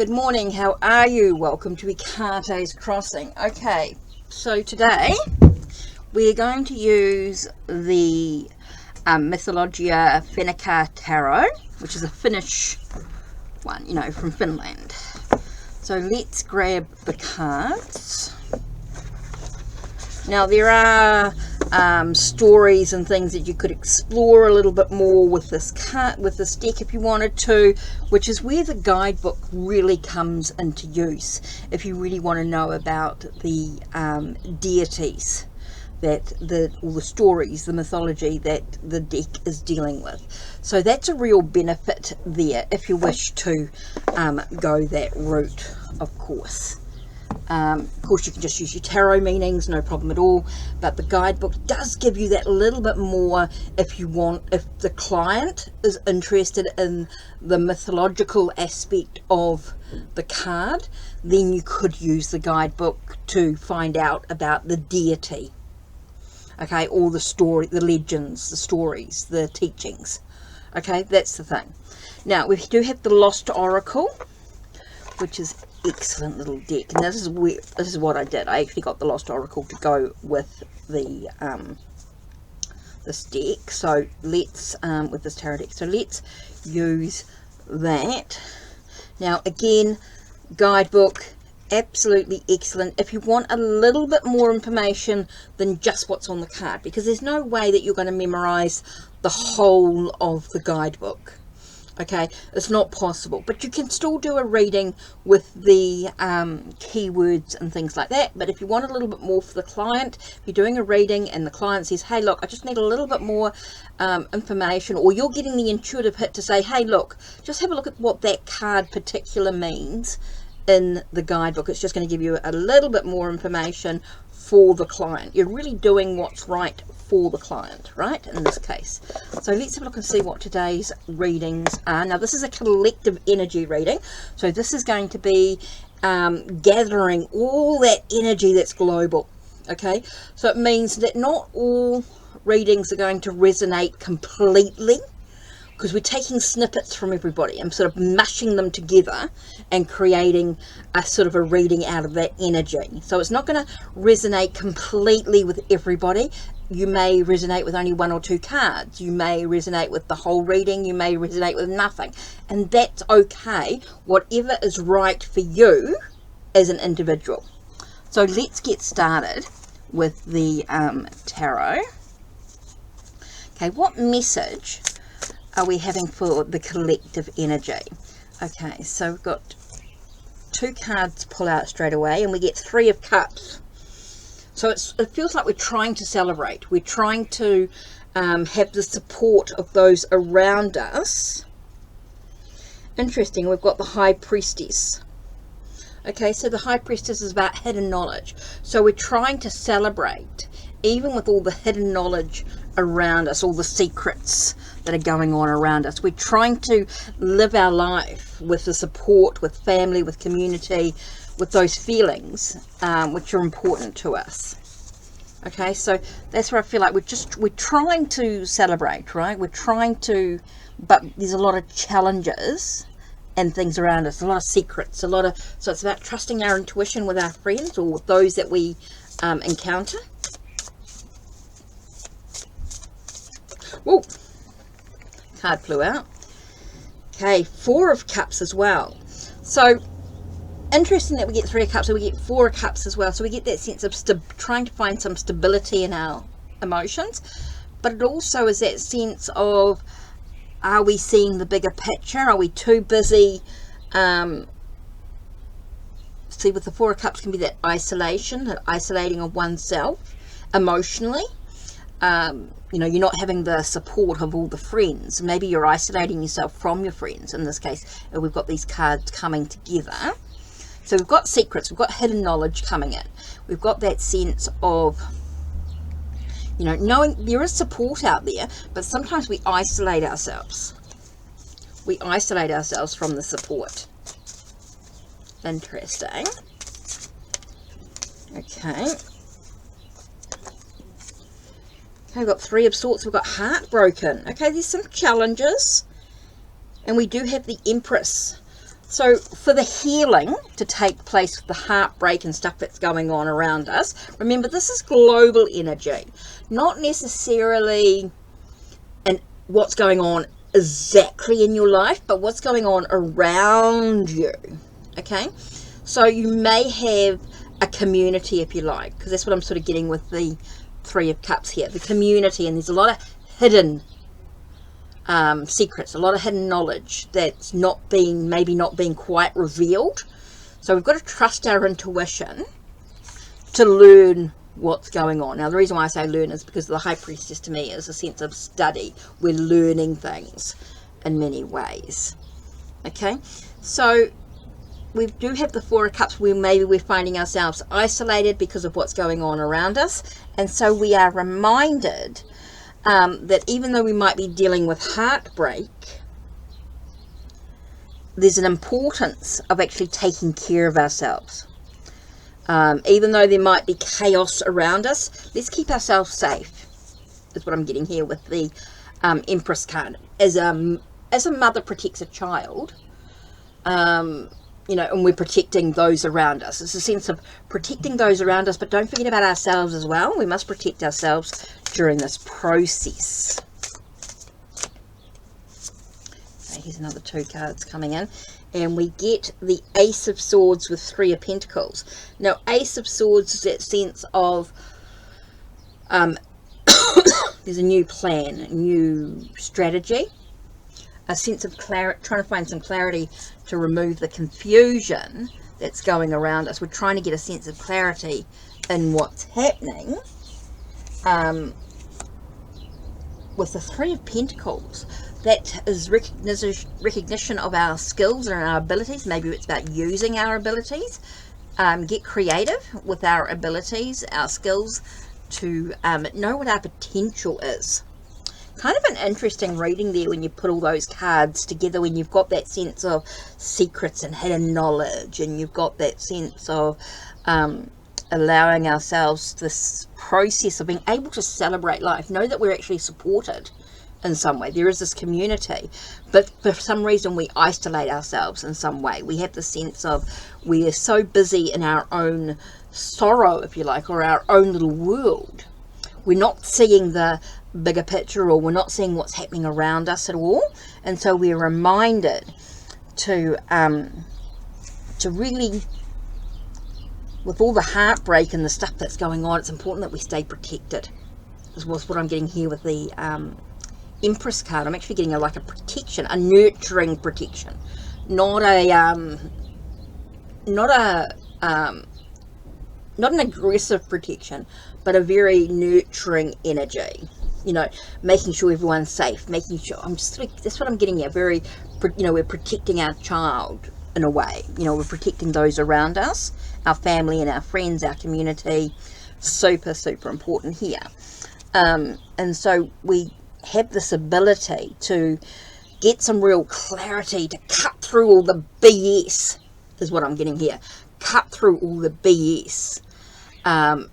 Good morning, how are you? Welcome to Ekate's Crossing. Okay, so today we're going to use the Mythologia Fennica Tarot, which is a Finnish one, you know, from Finland. So let's grab the cards. Now there are stories and things that you could explore a little bit more with this deck if you wanted to, which is where the guidebook really comes into use if you really want to know about the deities that all the stories, the mythology that the deck is dealing with. So that's a real benefit there if you wish to go that route, of course. Of course, you can just use your tarot meanings, no problem at all, but the guidebook does give you that little bit more if the client is interested in the mythological aspect of the card, then you could use the guidebook to find out about the deity, okay, all the story, the legends, the stories, the teachings. Okay, that's the thing. Now we do have the Lost Oracle, which is excellent little deck, and this is what I did. I actually got the Lost Oracle to go with the this deck. So let's with this tarot deck. So let's use that. Now again, guidebook, absolutely excellent if you want a little bit more information than just what's on the card, because there's no way that you're going to memorize the whole of the guidebook. Okay, it's not possible, but you can still do a reading with the keywords and things like that. But if you want a little bit more for the client, if you're doing a reading and the client says, hey look, I just need a little bit more information, or you're getting the intuitive hit to say, hey look, just have a look at what that card particular means in the guidebook, it's just going to give you a little bit more information for the client. You're really doing what's right for the client, right, in this case. So let's have a look and see what today's readings are. Now this is a collective energy reading, so this is going to be gathering all that energy that's global. Okay, so it means that not all readings are going to resonate completely, because we're taking snippets from everybody and sort of mashing them together and creating a sort of a reading out of that energy. So it's not going to resonate completely with everybody. You may resonate with only one or two cards. You may resonate with the whole reading. You may resonate with nothing. And that's okay. Whatever is right for you as an individual. So let's get started with the tarot. Okay, what message are we having for the collective energy? Okay, so we've got two cards pull out straight away, and we get Three of Cups. So it feels like we're trying to celebrate. We're trying to have the support of those around us. Interesting, we've got the High Priestess. Okay, so the High Priestess is about hidden knowledge. So we're trying to celebrate, even with all the hidden knowledge around us, all the secrets that are going on around us. We're trying to live our life with the support, with family, with community, with those feelings which are important to us. Okay, so that's where I feel like we're trying to celebrate, right? We're trying to, but there's a lot of challenges and things around us, a lot of secrets, so it's about trusting our intuition with our friends or with those that we encounter. Whoa, card flew out. Okay, Four of Cups as well. So interesting that we get Three of Cups, so we get Four of Cups as well. So we get that sense of trying to find some stability in our emotions, but it also is that sense of, are we seeing the bigger picture? Are we too busy? See, with the Four of Cups can be that isolation, that isolating of oneself emotionally. You know, you're not having the support of all the friends. Maybe you're isolating yourself from your friends. In this case, we've got these cards coming together. So we've got secrets, we've got hidden knowledge coming in. We've got that sense of, you know, knowing there is support out there, but sometimes we isolate ourselves. We isolate ourselves from the support. Interesting. Okay. Okay, we've got Three of Swords, we've got Heartbroken. Okay, there's some challenges. And we do have the Empress So for the healing to take place with the heartbreak and stuff that's going on around us, remember this is global energy, not necessarily what's going on exactly in your life, but what's going on around you. Okay, so you may have a community, if you like, because that's what I'm sort of getting with the Three of Cups here, the community, and there's a lot of hidden secrets, a lot of hidden knowledge that's maybe not being quite revealed. So we've got to trust our intuition to learn what's going on. Now the reason why I say learn is because the High Priestess to me is a sense of study. We're learning things in many ways. Okay, so we do have the Four of Cups where maybe we're finding ourselves isolated because of what's going on around us, and so we are reminded that even though we might be dealing with heartbreak, there's an importance of actually taking care of ourselves. Even though there might be chaos around us, let's keep ourselves safe, is what I'm getting here with the Empress card. As a mother protects a child, you know, and we're protecting those around us. It's a sense of protecting those around us, but don't forget about ourselves as well. We must protect ourselves during this process. So here's another 2 cards coming in. And we get the Ace of Swords with 3 of Pentacles. Now, Ace of Swords is that sense of there's a new plan, a new strategy, a sense of clarity, trying to find some clarity to remove the confusion that's going around us. We're trying to get a sense of clarity in what's happening. With the 3 of Pentacles, that is recognition of our skills and our abilities. Maybe it's about using our abilities. Get creative with our abilities, our skills, to know what our potential is. Kind of an interesting reading there when you put all those cards together, when you've got that sense of secrets and hidden knowledge, and you've got that sense of allowing ourselves this process of being able to celebrate life, know that we're actually supported in some way. There is this community, but for some reason we isolate ourselves in some way. We have the sense of we are so busy in our own sorrow, if you like, or our own little world. We're not seeing the bigger picture, or we're not seeing what's happening around us at all. And so we're reminded to really, with all the heartbreak and the stuff that's going on, it's important that we stay protected. Is what I'm getting here with the Empress card. I'm actually getting like a protection, a nurturing protection, not an aggressive protection, but a very nurturing energy. You know, making sure everyone's safe, making sure, that's what I'm getting here. Very, you know, we're protecting our child in a way. You know, we're protecting those around us, our family and our friends, our community. Super, super important here. And so we have this ability to get some real clarity, to cut through all the BS, is what I'm getting here. Cut through all the BS.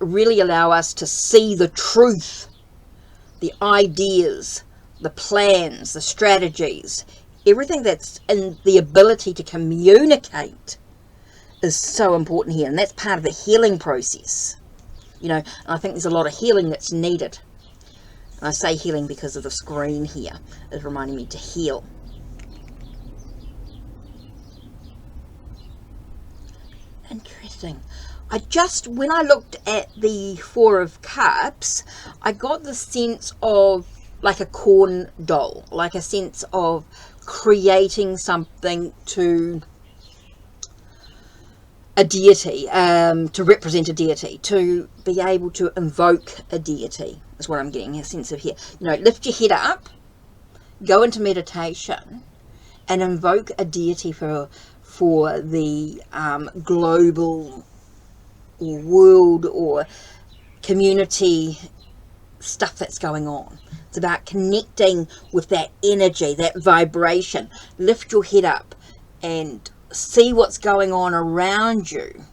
Really allow us to see the truth, the ideas, the plans, the strategies, everything that's in the ability to communicate is so important here. And that's part of the healing process. You know, I think there's a lot of healing that's needed. And I say healing because of the screen here is reminding me to heal. Interesting. When I looked at the Four of Cups, I got the sense of like a corn doll, like a sense of creating something to a deity, to represent a deity, to be able to invoke a deity, is what I'm getting a sense of here. You know, lift your head up, go into meditation, and invoke a deity for the global or world or community stuff that's going on. It's about connecting with that energy, that vibration. Lift your head up and see what's going on around you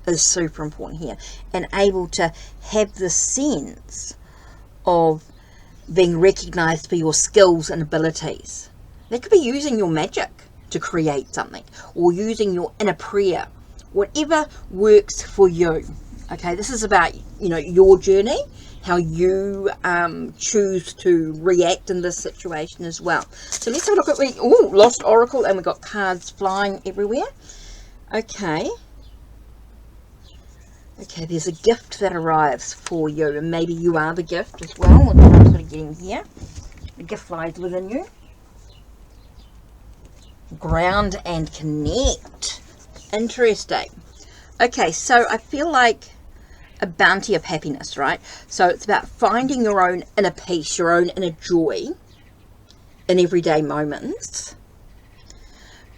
is super important here, and able to have the sense of being recognized for your skills and abilities. That could be using your magic. to create something, or using your inner prayer, whatever works for you. Okay, this is about, you know, your journey, how you choose to react in this situation as well. So let's have a look at, Lost Oracle, and we've got cards flying everywhere. Okay, there's a gift that arrives for you, and maybe you are the gift as well. What I'm sort of getting here, the gift lies within you. Ground and connect. Interesting. Okay, so I feel like a bounty of happiness, right? So it's about finding your own inner peace, your own inner joy in everyday moments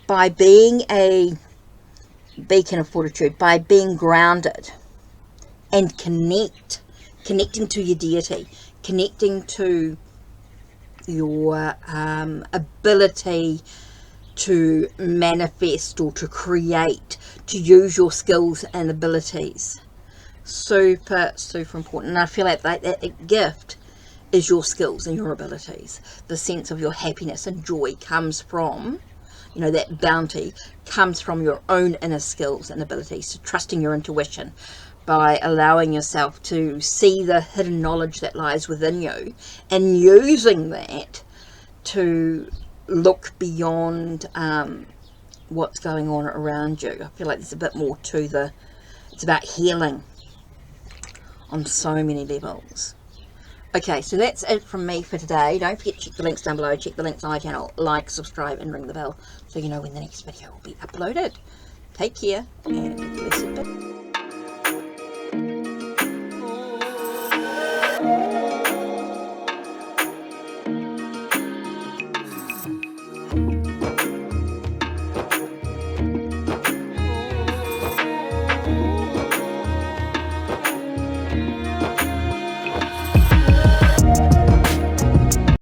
by being a beacon of fortitude, by being grounded and connecting to your deity, connecting to your ability to manifest or to create, to use your skills and abilities. Super, super important. And I feel like that gift is your skills and your abilities. The sense of your happiness and joy comes from, you know, that bounty comes from your own inner skills and abilities. So trusting your intuition by allowing yourself to see the hidden knowledge that lies within you and using that to look beyond what's going on around you. I feel like there's a bit more to it's about healing on so many levels. Okay, so that's it from me for today. Don't forget to check the links down below, check the links on my channel, like, subscribe and ring the bell so you know when the next video will be uploaded. Take care and blessed be.